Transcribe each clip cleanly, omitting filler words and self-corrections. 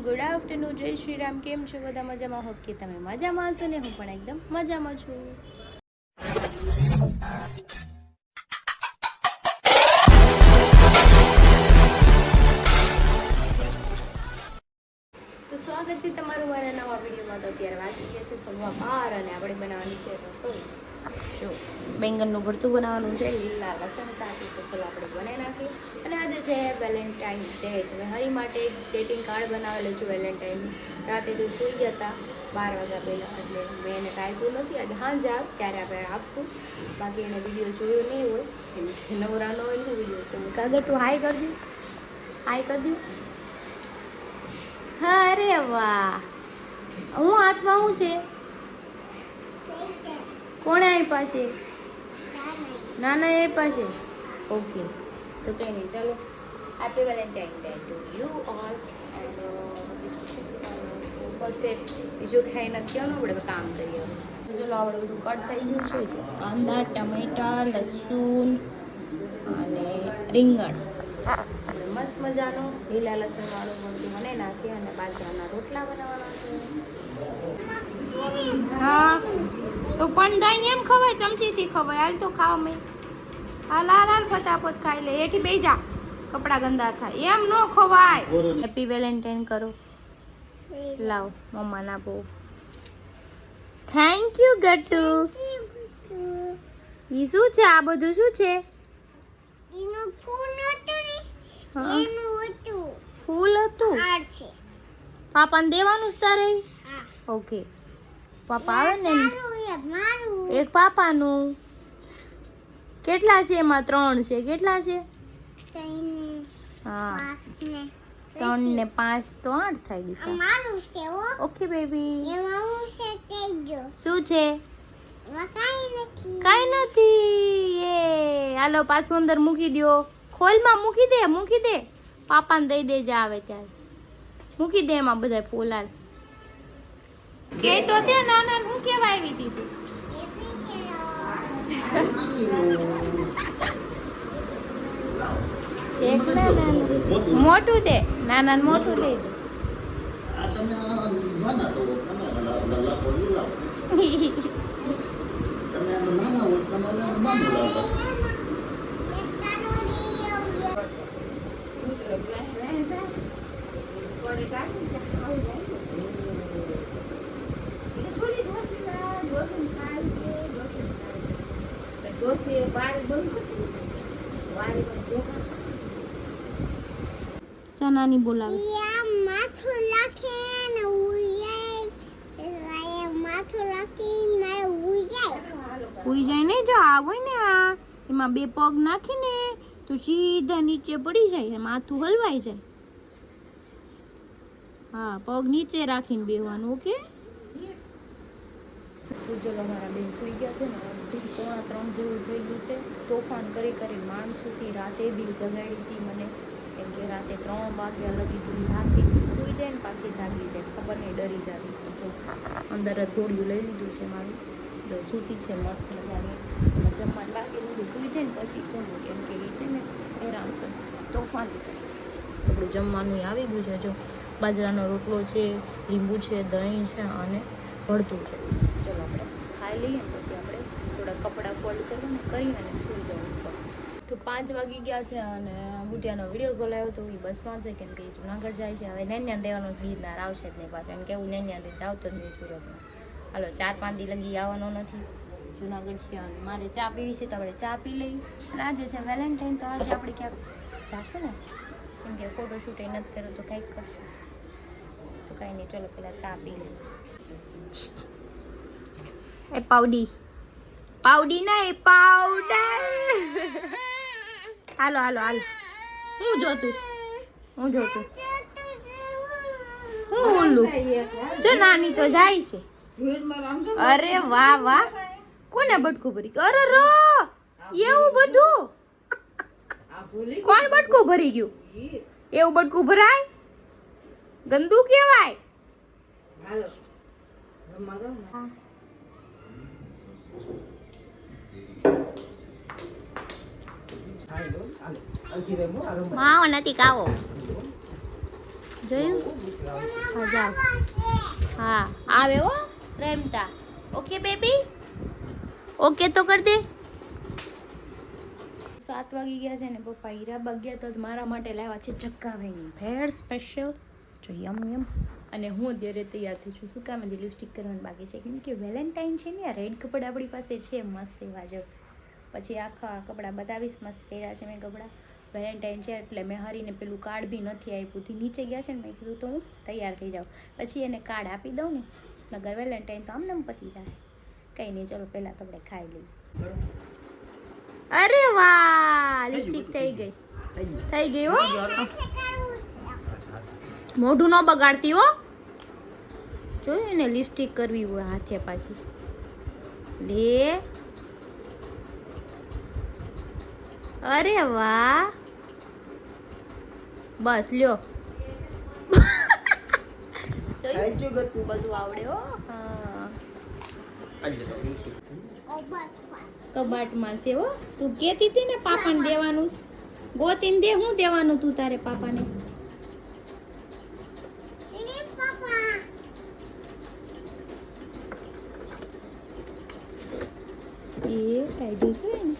Good afternoon, જય શ્રી રામ. કેમ છો બધા? મજામાં હો કે તમે મજામાં હશો ને? હું પણ એકદમ મજામાં છું. તો સ્વાગત છે તમારું મારા નવા વિડીયોમાં. તો અત્યારે વાગી ગયા છે 12:15 અને આપણે બનાવવાની છે રસોઈ. જો બેંગનનું ભરતું બનાવવાનું છે, લીલા લસણ સાથે. તો ચલો આપણે બનાવી નાખીએ. અને આજે છે વેલેન્ટાઇન ડે. તો મેં હરી માટે ગ્રીટિંગ કાર્ડ બનાવેલું છે વેલેન્ટાઇન. રાતે તો સૂઈ ગયા હતા 12 વાગ્યા પહેલાં, એટલે મેં એને કાંઈ આપ્યું નથી. આજે સાંજે ત્યારે આપણે આપશું. બાકી એને વિડીયો જોયો નહીં હોય, નવરા ન હોય ને વિડીયો છે. કાગળ તું હાઈ કરી દઉં, હાઈ કરી દઉં. અરે વાહ, હું હાથમાં શું છે? કોણે આપ્યા છે? નાના આપ્યા છે. ઓકે, તો કંઈ નહીં, ચાલો. Happy Valentine day to you all. બીજું ખાઈ નથી આવવાનું, આપણે કામ કરીએ. તો ચલો, આપણે બધું કટ થઈ ગયું છે. કાંદા, ટમેટા, લસણ અને રીંગણ મસ્ત મજાનો લીલા લસણ વાળું બધું મને નાખી અને બાજરાના રોટલા બનાવવાના છે. હા, તો પણ દહીં એમ ખવાય, ચમચીથી ખવાય. હાલ તો ખાવા મેં. હાલ હાલ હાલ, ફટાફટ ખાઈ લે. એથી બેસી જા, કપડા ગંદા થાય. એમ ન ખવાય. હેપી વેલેન્ટાઇન કરો. લાવ મમ્મા ના બહુ. Thank you Gattu. ઈ શું છે? આ બધું શું છે? ફૂલ હતું. પાપાને દેવાનું તારે? ઓકે, પાપા આવે ને. એક પાપાનું. કેટલા છે એમાં? 3 છે. કેટલા છે? હા, 3 ને 5 તો 8 થાય દીકરા. Okay baby. શું છે? કાઈ નથી. એ હાલો, પાછું અંદર મૂકી દો. ખોલમાં મૂકી દે, મૂકી દે. પાપાને દઈ દેજે આવે ત્યારે. મૂકી દે એમાં બધા ફૂલ. હાલ કે તો તે નાના હું કેવા આવી હતી તું? મોટું દે, નાના ને મોટું દે. ચનાની બોલાવે. ઉઈ જાય નહીં. જો આ હોય ને, આ એમાં 2 પગ નાખીને તો સીધા નીચે પડી જાય, માથું હલવાઈ જાય. હા, પગ નીચે રાખીને બેહવાનું. ઓકે. તો ચલો, મારા બેન સુઈ ગયા છે ને. 2:45 જેવું થઈ ગયું છે. તોફાન કરી કરી માણસોથી રાતે બી જગાડી હતી મને, કેમ કે રાતે 3 વાગ્યા લગી તું જાગતી સુઈ જાય ને પાછી જાગી જાય, ખબર નહીં, ડરી જાતી. જો અંદર જ ગોળીઓ લઈ લીધું છે મારું. તો સૂતી છે મસ્ત મજાની. જમવા બાકી બધું સુઈ જાય ને પછી જમવું, કેમ કે એ છે ને હેરાન કરે, તોફાન કરે. આપણું જમવાનું આવી ગયું છે. જો બાજરાનો રોટલો છે, લીંબુ છે, દહીં છે અને ભરતું છે. ચલો આપણે ખાઈ લઈએ, પછી આપણે થોડા કપડાં ફોલ્ડ કરીને કરી અને સૂઈ જવું ઉપર. તો 5 વાગી ગયા છે અને બુટિયાનો વિડીયો કોલ આવ્યો તો એ બસમાં છે, કેમ કે એ જુનાગઢ જાય છે. હવે નેન્યાને દેવાનો ગીરનાર આવશે જ નહીં પાછો. એને કેવું નેન્યાને આવતો જ નહીં સુરતમાં. હાલો, 4-5 દી લગી આવવાનો નથી. જુનાગઢ છે અને મારે ચા પીવી છે, તો આપણે ચા પી લઈએ. અને આજે છે વેલેન્ટાઇન, તો આજે આપણે ક્યાંક જાશું ને, કેમ કે ફોટોશૂટ એ નથી કર્યો તો કંઈક કરશું. તો કંઈ નહીં, ચલો પેલા ચા પી લઈએ. એ પાવડી, પાવડી ના, એ પાવડર. હાલો હાલો હાલો. હું જોતું હું ઓલું જો નાની તો જાય છે. અરે વાહ વાહ, કોને બટકું ભરી? અરે રો, એવું બધું કોણ બટકું ભરી ગયું? એવું બટકું ભરાય? ગંદુ કહેવાય. માવો નથી કાવો. જોયું? હા જાઓ. હા આવે હો રેમતા. ઓકે બેબી, ઓકે તો કર દે. 7 વાગી ગયા છે ને પપ્પા હીરાબાગ ગયા તો મારા માટે લાવ્યા છે ચક્કાભાઈની ભેળ સ્પેશિયલ. જો યમ યમ. અને હું અત્યારે તૈયાર થઈ છું. શું કામ? હજી લિપસ્ટિક કરવાનું બાકી છે, કેમ કે વેલેન્ટાઇન છે ને. રેડ કપડાં આપણી પાસે છે મસ્ત એવા. જો પછી આખા કપડાં બતાવીશ. મસ્ત પહેર્યા છે મેં કપડાં. વેલેન્ટાઇન છે એટલે મેં હરીને પેલું કાર્ડ બી નથી આપ્યું. થી નીચે ગયા છે ને મેં કીધું તો હું તૈયાર થઈ જાઉં, પછી એને કાર્ડ આપી દઉં ને. નગર વેલેન્ટાઇન તો આમને પતી જાય. કંઈ નહીં, ચલો પહેલાં તો આપણે ખાઈ લઈએ. અરે વાહ, લિપસ્ટિક થઈ ગઈ. થઈ ગઈ હો. મોઢું ન બગાડતી હો. જોયું ને, લિપસ્ટિક કરવી હોય હાથે પાછી. લે, અરે વાહ, બસ લ્યો. જોયું બધું આવડે હો. હા, કબાટમાં છે હો. તું કેતી હતી ને પાપાને દેવાનું. ગોતીને દે. હું દેવાનું તું તારે પાપાને? એ કાઢી છે ને.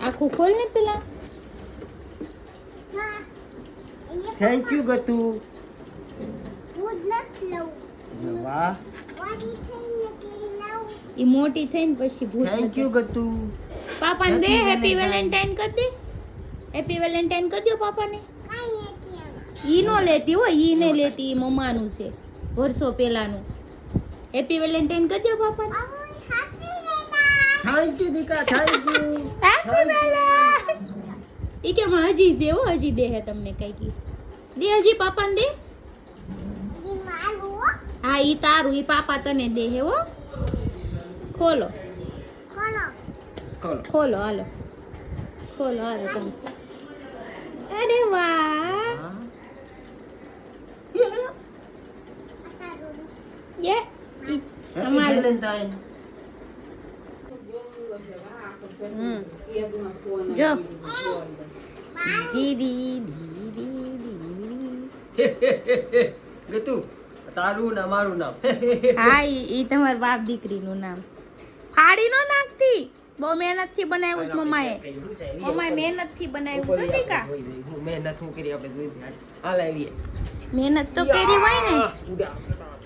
આખું ખોલ ને પેલા. Thank you Gatu. વાહ, ઈ મોટી થઈને પછી ભૂત. Thank you Gatu. પાપાને દે. હેપી વેલેન્ટાઇન કર દે. હેપી વેલેન્ટાઇન કર દો પાપાને. ઈ નો લેતી હો, ઈ ને લેતી. મમ્માનું છે વર્ષો પહેલાનું. હેપી વેલેન્ટાઇન કર દો પાપાને. થેન્ક યુ દીકા, થેન્ક યુ. Happy Valentine. ઈ કે હજી છે હો, હજી દે હે તમને કઈ કી. દે હજી પાપાને દે. હા, ઈ તારું. ઈ પાપા તને દે હે હો. ખોલો ખોલો, હાલો ખોલો, હાલો તમે. અરે વાહ, યે અમારું. વેલેન્ટાઇન. જો દીદી દીદી. ગતુ, તારું ને અમારું નામ. હા, ઈ તમારા બાપ દીકરીનું નામ. ફાડી નો નાખતી. બહુ મહેનત થી બનાવ્યું છે મમ્માએ. મમ્માએ મહેનત થી બનાવ્યું છે દીકા. મહેનત હું કરી આપણે જોઈ. હાલ આવીએ. મહેનત તો કરી હોય ને.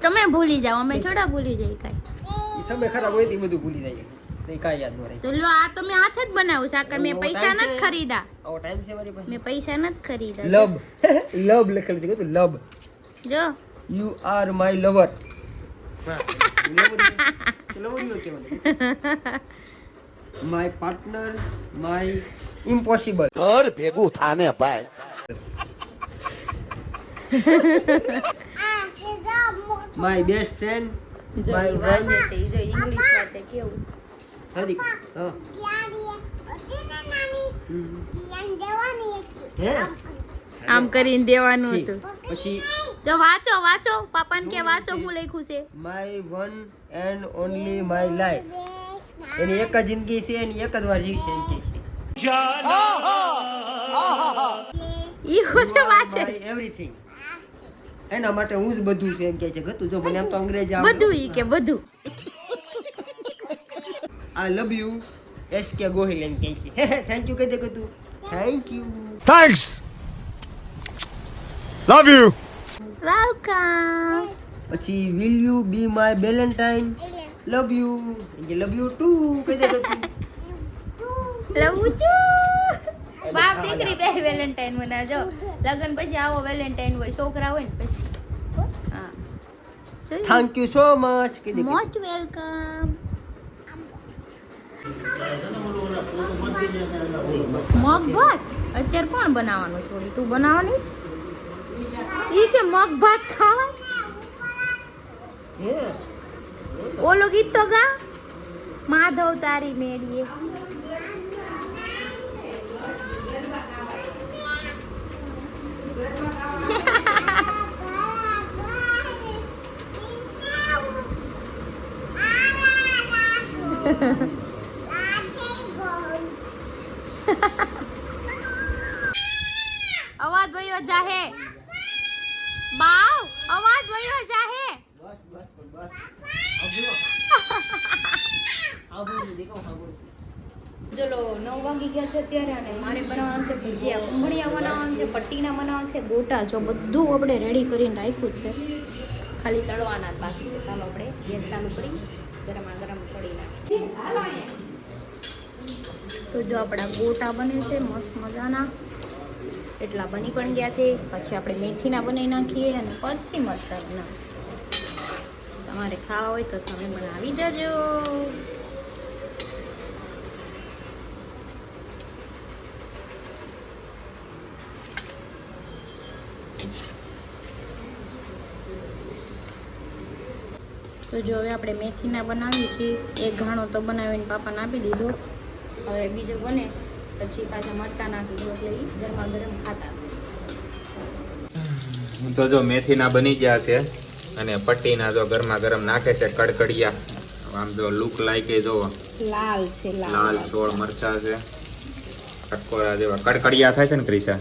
તમે ભૂલી જાઓ, અમે થોડા ભૂલી જઈએ કાઈ. ઈ સમય ખરાબ હોય તો બધું ભૂલી જાય. તે કાઈ યાદ ન રહે. તો લો, આ તો મેં હાથ જ બનાવ્યું છે. આ કે મેં પૈસા નથી ખરીદા. આવો ટાઈમ છે મારી પાસે. મેં પૈસા નથી ખરીદા. લવ. લવ લખેલું છે. ગતુ, લવ. જો you are my lover. Lover કેવું? My partner, my impossible. ઘર ભેગું થાને ભાઈ. My best friend. જો ઈ વાંચે છે. ઈ જો ઇંગ્લિશ વાંચે કેવું. હરી. હા. હે? આમ કરીને દેવાનું હતું. પછી જો વાંચો વાંચો. પાપાને કે વાંચો. હું લખ્યું છે? My one and only my life. એની એક જ જિંદગી છે, એની એક જ વાર જીવશે એમ કે છે. ઈ હું તો વાંચે. એવરીથિંગ. એના માટે હું જ બધું છું એમ કે છે. ગતું જો મને એમ તો અંગ્રેજી આવડે. બધું ઈ કે બધું. આઈ લવ યુ એસ કે ગોહિલ એમ કે છે. થેન્ક યુ કહી દે Gatu. Thank you. Thanks. Love you. Welcome. પછી will you be my Valentine. Love you. કે લવ યુ ટુ કહી દે ગતું. લવું તું. બાપ દીકરી બે વેલેન્ટાઇન મનાવજો. લગન પછી આવો વેલેન્ટાઇન હોય. છોકરા હોય ને પછી. હા, થેન્ક યુ સો મચ કહી દે. Most welcome. મગ ભાત અત્યારે કોણ બનાવવાનું છોડી? તું બનાવવાની છે? ઈ કે મગ ભાત ખાવા. હે? ઓલો ગીત તો ગા. માધવ તારી મેળીએ. અવાજ વયો જાહે. બાવ અવાજ વયો જાહે. ચલો 9 વાગી ગયા છે અત્યારે અને મારે બનાવવાનું છે ભજીયા, ઉંગળીયા બનાવવાનું છે, પટ્ટીના બનાવવાનું છે, ગોટા જો બધું આપણે રેડી કરીને રાખ્યું છે, ખાલી તળવાના જ બાકી છે. ચાલો આપણે ગેસ ચાલુ કરી ગરમા ગરમ તળી નાખીએ. તો જો આપણા ગોટા બને છે મસ્ત મજાના, એટલા બની પણ ગયા છે. પછી આપણે મેથીના બનાવી નાખીએ અને પછી મરચાંના. તમારે ખાવા હોય તો તમે બનાવી જજો. તો જો હવે આપણે મેથીના બનાવીએ છીએ. એક ઘાણો તો બનાવીને પાપાને આપી દીધો. હવે બીજો બને પછી પાછા મરચાં નાખી દો એટલે ઈ ગરમા ગરમ ખાતા. તો જો મેથીના બની ગયા છે અને પટ્ટીના જો ગરમા ગરમ નાખે છે કડકડિયા. આમ જો લુક લાઈક જો લાલ છે લાલ છોડ મરચા છે, ટકોરા જેવા કડકડિયા થાય છે ને ક્રિશા.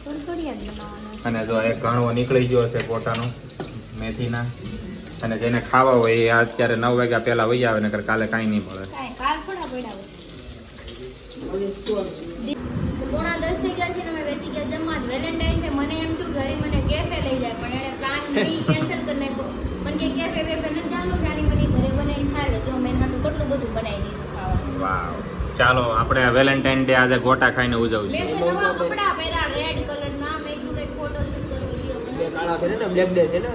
કડકડિયા જ બનાવવાના. અને જો એક ઘણો નીકળી ગયો છે કોટાનો મેથીના. અને જેને ખાવા હોય એ અત્યારે 9 વાગ્યા પહેલા વહી આવે, નકર કાલે કાંઈ નહીં મળે. કાંઈ કાલ થોડા પડ્યા હોય. 9:30 થઈ ગયા છે ને અમે બેસી ગયા જમવા. વેલેન્ટાઇન છે, મને એમ થયું ઘરે મને કેફે લઈ જાય પણ એને પ્લાન બી કેન્સલ કરી નાખ્યો. મને કે કેફે વેફે નથી જવાનું, જાણી મને ઘરે બનાવીને ખાઈ લે. જો મેં એનાનું કેટલું બધું બનાવી દીધું ખાવાનું. વાવ, ચાલો આપણે વેલેન્ટાઇન ડે આજે ગોટા ખાઈને ઉજવશું. મેં તો નવા કપડા પહેર્યા રેડ કલરના. મેં કીધું કંઈક ફોટો શૂટ કરું, વિડીયો બે કાળા પહેરે ને બ્લેક ડે છે ને,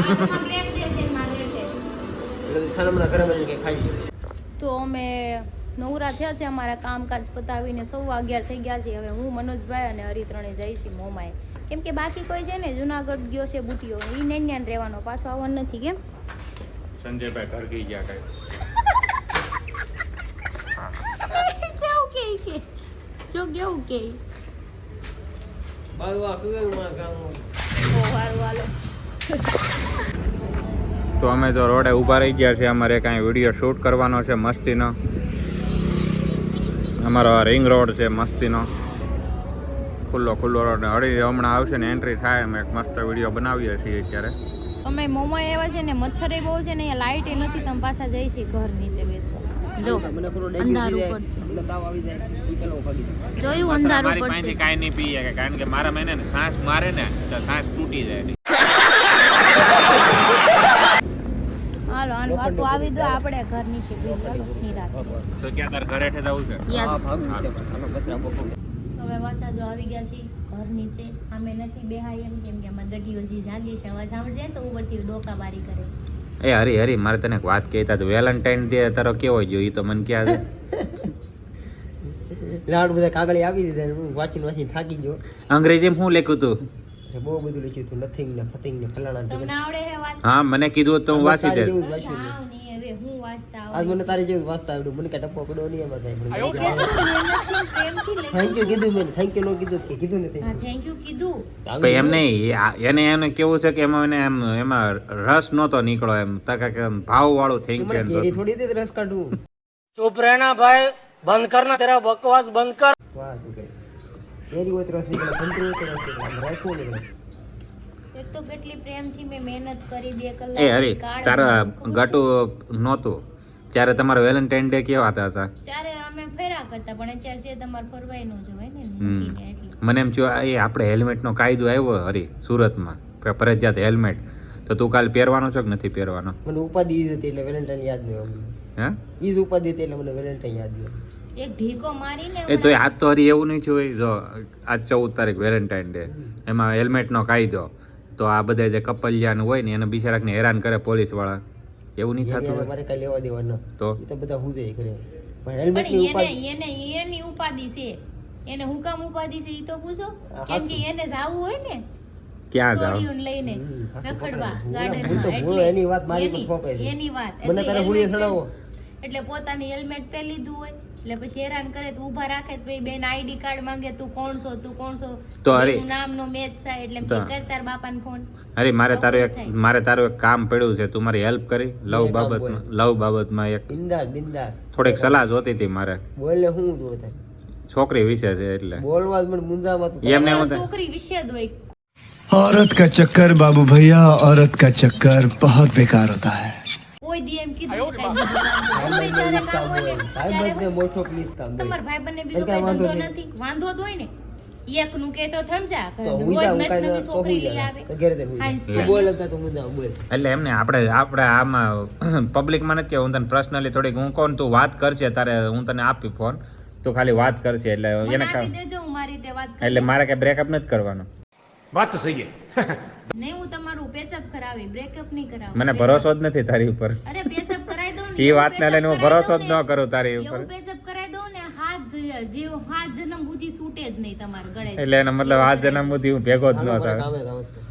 આમાં બ્લેક ડે છે ને મારે રેડ ડે છે. એટલે છાનમણા ઘરે બની કે ખાઈ લે. તો અમે નવરા થયા છે, અમારા કામકાજ પતાવીને 11:15 થઈ ગયા છે. હવે હું મનોજભાઈ અને હરિત્રણે જઈશી મોમાએ, કેમ કે બાકી કોઈ છે ને જુનાગઢ ગયો છે બુટીઓ, એ નેન્યાન રહેવાનો, પાછો આવવાનું નથી. કેમ સંજયભાઈ ઘર ગઈ ગયા કઈ. કેવું કે જો કેવું કે બાળવા કેવું માં કામ ઓ હારું હાલો. તો અમે તો રોડે ઊભા રહી ગયા છે, અમારે કાંઈ વિડીયો શૂટ કરવાનો છે મસ્તીનો. અમારો રિંગ રોડ છે મસ્તીનો, ખુલ્લો રોડ. હળી હમણાં આવશે ને એન્ટ્રી થાય, અમે એક મસ્ત વિડીયો બનાવીએ છીએ અત્યારે. અમે મોમા એવા છે ને મચ્છરે બહુ છે ને, અહીંયા લાઇટ નથી, તમે પાછા જઈશી ઘર નીચે બેસવા. જો અંધારું પડશે, એટલે તાવ આવી જાય ઈ પેલો ભાગી જાય. જોયું અંધારું મારી પડશે. પાસેથી કાંઈ નહીં પીએ કે, કારણ કે મારા મને ને શ્વાસ મારે ને તો શ્વાસ તૂટી જાય. હાલો આનું વાતું આવી જો આપણે ઘર નીચે બેસવા નિરાંત. તો ક્યાં તાર ઘરે જવું છે? યસ. આનો કચરા બપો હવે પાછા જો આવી ગયા છીએ ઘર નીચે. અમે નથી બેહાય એમ, કેમ કે અમારી ગઢીઓ જે જાગી છે, અવાજ સાંભળશે ને તો ઉપરથી ડોકાબારી કરે. એ હરી મારે તને એક વાત કહેતા તો વેલેન્ટાઇન ડે તારો કેવો ગયો એ તો મને ક્યાં છે. લાડ બધા કાગળી આપી દીધા ને હું વાંચીને થાકી ગયો. અંગ્રેજીમાં શું લખ્યું તું? બહુ બધું લખ્યું હતું, નથિંગ ને ફથિંગ ને ફલાણા ને તમને આવડે હે વાત? હા મને કીધું તો હું વાંચી દે. જેવું જ વાંચ્યું આવ નહીં હવે હું વાંચતા આજ મને તારે જેવું વાંચતા આવડ્યું. મને કે ટપ્પો પડ્યો નહીં એમાં થાય. પ્રેમથી લઈ. થેન્ક યુ કીધું મેં, થેન્ક યુ નો કીધું કે કીધું નથી. હા થેન્ક યુ કીધું. પણ એમ નહીં, એને કેવું છે કે એમાં એમાં રસ નહોતો નીકળો એમ, તકા કે ભાવ વાળું થેન્ક મને કેરી યુ. થોડી દે રસ કાઢું. चुप रहना भाई, बंद करना तेरा बकवास बंद कर. વાહ તું કે કેરી હોય તો રસ નીકળે, સંતરી હોય તો રસ નીકળે, આમ રસ નો નીકળે. એક તો કેટલી પ્રેમથી મેં મહેનત કરી 2 કલાક. એ હરી તારા ગટુ નહોતું ત્યારે તમારો વેલેન્ટાઇન ડે કેવા હતા? ત્યારે અમે ફેરા કરતા, પણ અત્યારે છે તમારે ફરવાય ન જવાય ને હમ. મૂકીને એટલે. મને એમ થયું એ આપણે હેલ્મેટનો કાયદો આવ્યો હરી સુરતમાં કે ફરજિયાત હેલ્મેટ, તો તું કાલ પહેરવાનો છો કે નથી પહેરવાનો? મને ઉપાધિ ઈ જ હતી એટલે વેલેન્ટાઇન યાદ નહીં અમને. હે ઈ જ ઉપાધિ હતી એટલે મને વેલેન્ટાઇન યાદ નહીં. એક ઢીકો મારીને એ તો આજ તો હરી એવું નહીં થયું જો આજ 14 તારીખ વેલેન્ટાઇન ડે, એમાં હેલ્મેટનો કાયદો, તો આ બધા જે કપલિયાન હોય ને એને બિચારાને હેરાન કરે પોલીસ વાળા, એવું નહીં થતું હોય મારે કઈ લેવા દેવા ન તો? ઈ તો બધા હું જઈ કરે પણ હેલ્મેટ ની પણ ઉપાધિ એની ઉપાધિ છે. એને હું કામ ઉપાધિ છે ઈ તો પૂછો. હા, કેમ કે એને જાવું હોય ને ક્યાં જાવ? છોડીઓને લઈને રખડવા ગાર્ડનમાં. હું તો ભૂલો એની વાત મારી પર ઠોકાય છે. એની વાત મને એટલે તારે હુડીએ helmet ચડાવો. એટલે પોતાની હેલ્મેટ પહેરી લીધું હોય એટલે પછી હેરાન કરે તો ઊભા રાખે તો ભાઈ બેન આઈડી કાર્ડ માંગે, તું કોણ છો તો અરે બેનું નામનો મેચ થાય એટલે તો કર તાર બાપાને ફોન. અરે મારે તો તારું થાય. મારે તારું એક કામ પડ્યું છે, તું મારી હેલ્પ કરી લવ કામ બાબતમાં. લવ બાબતમાં એક બિંદાસ બિંદાસ થોડીક સલાહ જોતી હતી મારે. બોલ ને હું દો તારે છોકરી વિશે છે એટલે બોલવા જ મને મુંજામાં તું એમને એવું થાય છોકરી વિશે જ હોય. औरत का चक्कर बाबू भैया औरत का चक्कर बहुत बेकार होता है કોઈ દી એમ કીધું કે કાંઈ ગમે ત્યારે કામ હોય ને ભાઈ ત્યારે બંને મોસ્ટ ઓફ પ્લીઝ કામ દે તમારા ભાઈબંધને બીજો કાંઈ કઈ વાંધો ધંધો નહીં. નથી, વાંધો જ હોય ને એકનું કે તો સમજા તો રોજ ઉજા નવી ઉકાઈ નવી છોકરી લઈ આવે. તો ઘરે તે હુઈ હાઈ જા. તું બોલ હતા તો મુંજા બોલ એટલે એમને આપણે આમાં પબ્લિકમાં નથી કે હું તને પર્સનલી થોડીક હું કોણ તું વાત કરશે તારે હું તને આપી ફોન તું ખાલી વાત કરશે એટલે મને એને આપી દેજો, હું મારી રીતે વાત કરી એટલે મારે કઈ બ્રેકઅપ નથી કરવાનું बात तो सही है નહીં, હું તમારું પેચઅપ કરાવી, બ્રેકઅપ નહીં કરાવું. મને ભરોસો જ નથી તારી ઉપર અરે પેચઅપ કરાવી દઉં ને, એ એવું વાતને patch up લઈને હું કરાવી ભરોસો દઉં જ ને, ન કરું તારી ઉપર એવું પેચઅપ કરાવી દઉં ને હાથ જન્મ સુધી છૂટે જ નહીં તમારા ગળે. એટલે એનો મતલબ આ જન્મ સુધી હું ભેગો જ ન હાલો, થાય કામે જાઉં છું.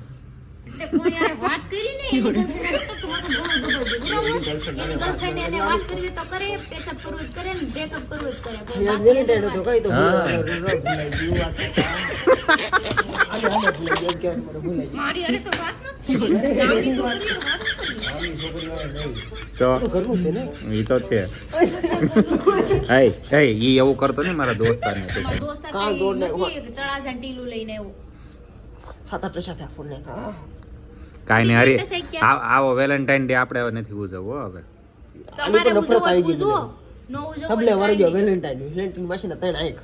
એટલે કોઈ યાર વાત કરી ને એની girlfriend હારે તો તમારે ઘણું દબાવજો, બરાબર? એની girlfriend એને વાત કરવી તો કરે, પેચઅપ કરવું જ કરે ને બ્રેકઅપ કરવું જ કરે. કોઈ યાર બાકી વેલેન્ટાઇન એને હતો કઈ તો હા. ભૂલાઈ ગયું આ કરતા. આને ભૂલાઈ ગયું કે મને ભૂલાઈ ગયું. મારી અરે તો વાત નથી કરી. ગામની છોકરીઓ વાત જ કરવી. આની છોકરીઓ નહીં. તો તો ઘરનું છે ને ઈ તો છે હે ઈ એવું કરતો ને મારા દોસ્તારને તો મારો દોસ્ત આ કાં કઈ દોડ ને નથી કે તળાજા ને ટીલું લઈને આવ્યો. હાથ આટલા સાથે આ ફોન નાખ્યા. કાંઈ નહીં બીજી હરી રીતે ક્યાં? આવો વેલેન્ટાઇન ડે આપણે હવે નથી ઉજવવો હવે આની તમારે પર નફરત આવી ગઈ ઉજવો, મને. ન ઉજવો તબલે કોઈ વાળી ગયો કાંઈ વેલેન્ટાઇન વેલેન્ટાઇન માસીના ત્રણ આંખ નહીં.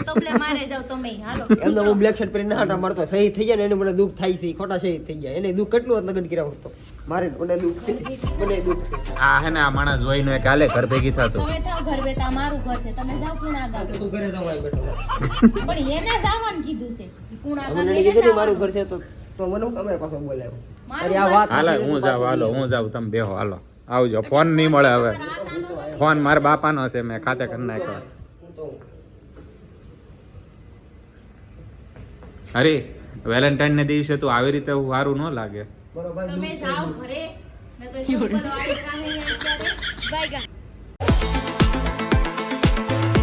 તબલે મારે જાવ તમે, હાલો. એમનો હું બ્લેક શર્ટ પહેરીને હાટા મારતો શહીદ થઈ જાય ને એને મને દુઃખ થાય છે ઈ ખોટા શહીદ થઈ જાય એને દુઃખ કેટલું હોત લગ્ન કર્યા હોત તો મારે મને દુઃખ છે મને દુઃખ છે આ હે ને આ માણસ જોઈને એક હાલે ઘર ભેગી થતો તમે થાવ ઘર બેઠા, મારું ઘર છે, તમે જાવ કુણા ગામ. તો તું ઘરે જવાય બેઠો પણ એને જવાનું કીધું છે કુણા ગામ મને એને કીધું ને મારું જવાનું. ઘર છે તો મને હું તમે પાછો બોલાવ્યો મારું અરે આ ઘર વાત હાલો હું જાઉં હાલો હું જાઉં તમે બેહો હાલો આવજો ફોન નહીં મળે હવે ફોન મારા બાપાનો છે મેં ખાતે કરી નાખ્યો હું તો હરી વેલેન્ટાઇન ને દિવસે તું આવી રીતે સારું ન લાગે બરોબર તમે જાઓ ઘરે, નકર ચોપલ વાળી કાને અત્યારે બાયગા.